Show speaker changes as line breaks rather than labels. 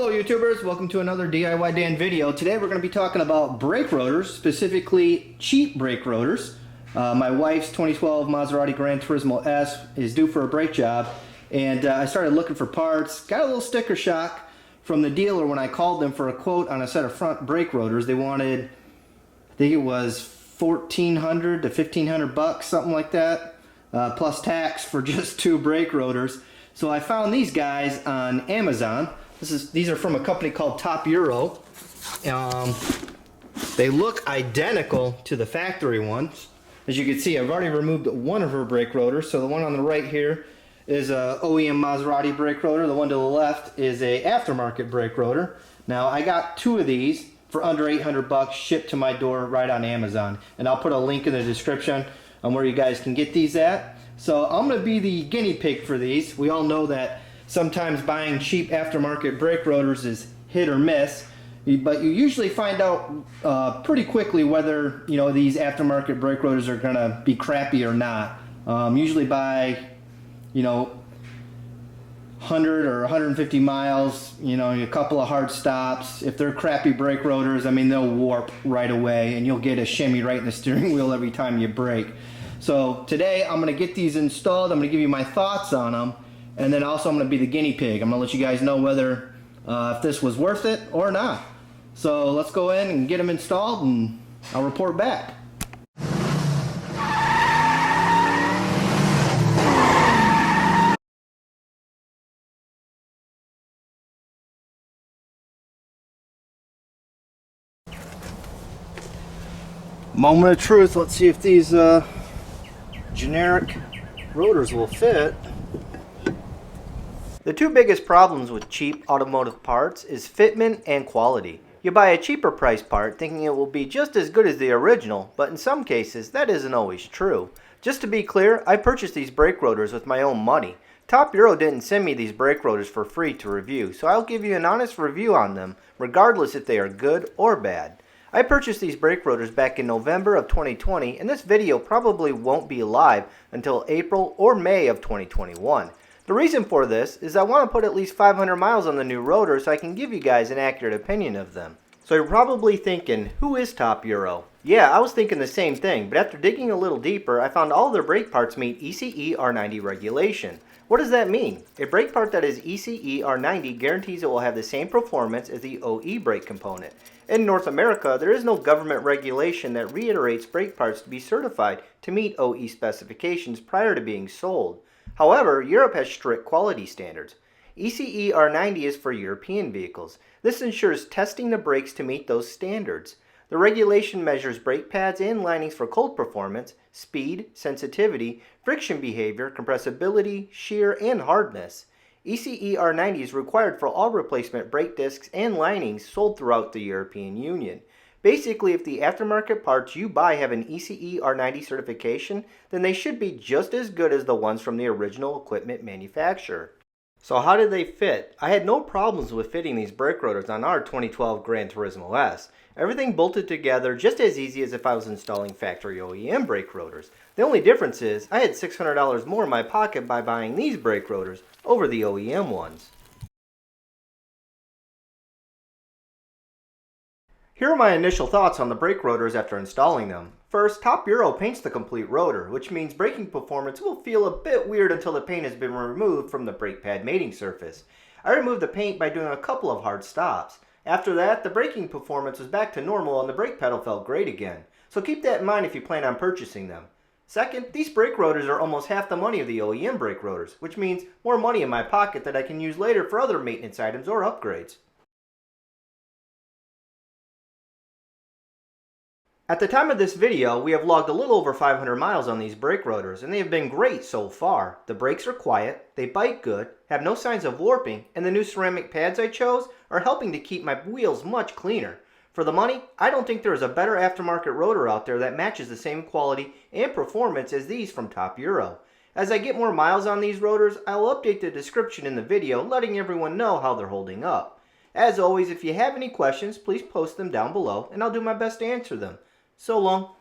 Hello YouTubers, welcome to another DIYDan video. Today we're going to be talking about brake rotors, specifically cheap brake rotors. My wife's 2012 Maserati Granturismo S is due for a brake job, and I started looking for parts. Got a little sticker shock from the dealer when I called them for a quote on a set of front brake rotors. They wanted, I think it was $1,400 to $1,500, something like that, plus tax for just two brake rotors. So I found these guys on Amazon. These are from a company called Top Euro. They look identical to the factory ones. As you can see, I've already removed one of her brake rotors. So the one on the right here is a OEM Maserati brake rotor. The one to the left is a aftermarket brake rotor. Now I got two of these for under $800 shipped to my door right on Amazon. And I'll put a link in the description on where you guys can get these at. So I'm going to be the guinea pig for these. We all know that sometimes buying cheap aftermarket brake rotors is hit or miss, but you usually find out pretty quickly whether these aftermarket brake rotors are going to be crappy or not. Usually by 100 or 150 miles, a couple of hard stops. If they're crappy brake rotors, I mean, they'll warp right away and you'll get a shimmy right in the steering wheel every time you brake. So today I'm going to get these installed. I'm going to give you my thoughts on them. And then also I'm going to be the guinea pig. I'm going to let you guys know whether if this was worth it or not. So let's go in and get them installed and I'll report back. Moment of truth. Let's see if these generic rotors will fit. The two biggest problems with cheap automotive parts is fitment and quality. You buy a cheaper price part thinking it will be just as good as the original, but in some cases that isn't always true. Just to be clear, I purchased these brake rotors with my own money. Top Euro didn't send me these brake rotors for free to review, so I'll give you an honest review on them, regardless if they are good or bad. I purchased these brake rotors back in November of 2020, and this video probably won't be live until April or May of 2021. The reason for this is I want to put at least 500 miles on the new rotor so I can give you guys an accurate opinion of them. So you're probably thinking, who is Top Euro? Yeah, I was thinking the same thing, but after digging a little deeper, I found all their brake parts meet Ece R90 regulation. What does that mean? A brake part that is Ece R90 guarantees it will have the same performance as the OE brake component. In North America, there is no government regulation that reiterates brake parts to be certified to meet OE specifications prior to being sold. However, Europe has strict quality standards. Ece R90 is for European vehicles. This ensures testing the brakes to meet those standards. The regulation measures brake pads and linings for cold performance, speed, sensitivity, friction behavior, compressibility, shear, and hardness. Ece R90 is required for all replacement brake discs and linings sold throughout the European Union. Basically, if the aftermarket parts you buy have an Ece R90 certification, then they should be just as good as the ones from the original equipment manufacturer. So how did they fit? I had no problems with fitting these brake rotors on our 2012 Granturismo S. Everything bolted together just as easy as if I was installing factory OEM brake rotors. The only difference is I had $600 more in my pocket by buying these brake rotors over the OEM ones. Here are my initial thoughts on the brake rotors after installing them. First, Top Euro paints the complete rotor, which means braking performance will feel a bit weird until the paint has been removed from the brake pad mating surface. I removed the paint by doing a couple of hard stops. After that, the braking performance was back to normal and the brake pedal felt great again. So keep that in mind if you plan on purchasing them. Second, these brake rotors are almost half the money of the OEM brake rotors, which means more money in my pocket that I can use later for other maintenance items or upgrades. At the time of this video, we have logged a little over 500 miles on these brake rotors, and they have been great so far. The brakes are quiet, they bite good, have no signs of warping, and the new ceramic pads I chose are helping to keep my wheels much cleaner. For the money, I don't think there is a better aftermarket rotor out there that matches the same quality and performance as these from Top Euro. As I get more miles on these rotors, I will update the description in the video letting everyone know how they're holding up. As always, if you have any questions, please post them down below and I'll do my best to answer them. So long.